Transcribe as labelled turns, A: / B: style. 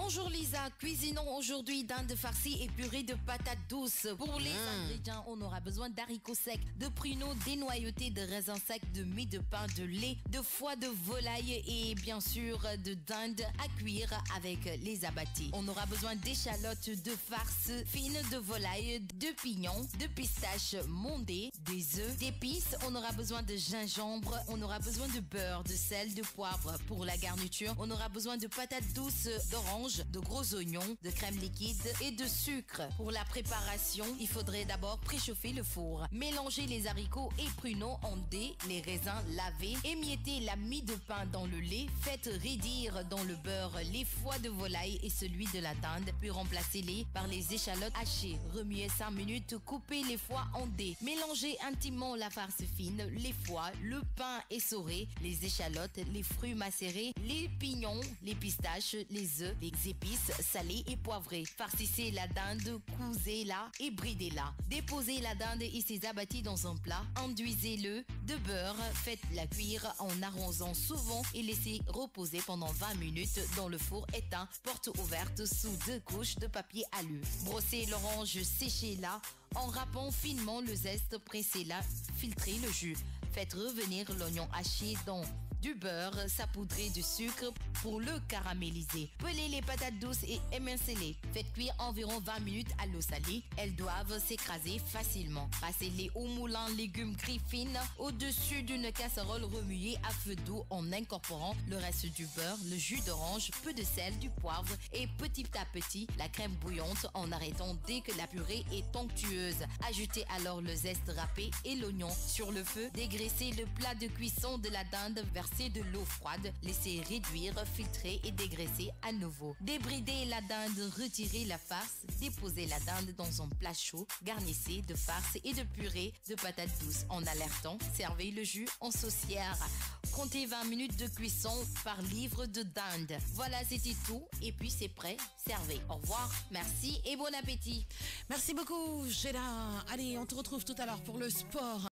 A: Bonjour Lisa, cuisinons aujourd'hui dinde farcie et purée de patates douces. Pour les ingrédients, on aura besoin d'haricots secs, de pruneaux dénoyautés, de raisins secs, de mie de pain, de lait, de foie de volaille et bien sûr de dinde à cuire avec les abattis. On aura besoin d'échalotes, de farce fine de volaille, de pignons, de pistaches mondées, des œufs, d'épices. On aura besoin de gingembre, on aura besoin de beurre, de sel, de poivre. Pour la garniture, on aura besoin de patates douces, d'oranges, de gros oignons, de crème liquide et de sucre. Pour la préparation, il faudrait d'abord préchauffer le four. Mélanger les haricots et pruneaux en dés, les raisins lavés, émietter la mie de pain dans le lait, faites raidir dans le beurre les foies de volaille et celui de la dinde, puis remplacez-les par les échalotes hachées. Remuez 5 minutes, coupez les foies en dés. Mélangez intimement la farce fine, les foies, le pain essoré, les échalotes, les fruits macérés, les pignons, les pistaches, les œufs, les épices salées et poivrées. Farcissez la dinde, cousez-la et bridez-la. Déposez la dinde et ses abattis dans un plat. Enduisez-le de beurre. Faites-la cuire en arrosant souvent et laissez reposer pendant 20 minutes dans le four éteint, porte ouverte sous 2 couches de papier alu. Brossez l'orange, séchez-la. En râpant finement le zeste, pressez-la, filtrez le jus. Faites revenir l'oignon haché dans du beurre saupoudré de sucre pour le caraméliser. Pelez les patates douces et émincez-les. Faites cuire environ 20 minutes à l'eau salée. Elles doivent s'écraser facilement. Passez-les au moulin légumes gris fines au-dessus d'une casserole remuée à feu doux en incorporant le reste du beurre, le jus d'orange, peu de sel, du poivre et petit à petit la crème bouillante en arrêtant dès que la purée est onctueuse. Ajoutez alors le zeste râpé et l'oignon. Sur le feu, dégraissez le plat de cuisson de la dinde, versez de l'eau froide, laissez réduire, filtrer et dégraisser à nouveau. Débridez la dinde, retirez la farce, déposez la dinde dans un plat chaud, garnissez de farce et de purée de patates douces. En alertant, servez le jus en saucière. Comptez 20 minutes de cuisson par livre de dinde. Voilà, c'était tout. Et puis c'est prêt, servez. Au revoir, merci et bon appétit.
B: Merci beaucoup, Sheila. Allez, on te retrouve tout à l'heure pour le sport.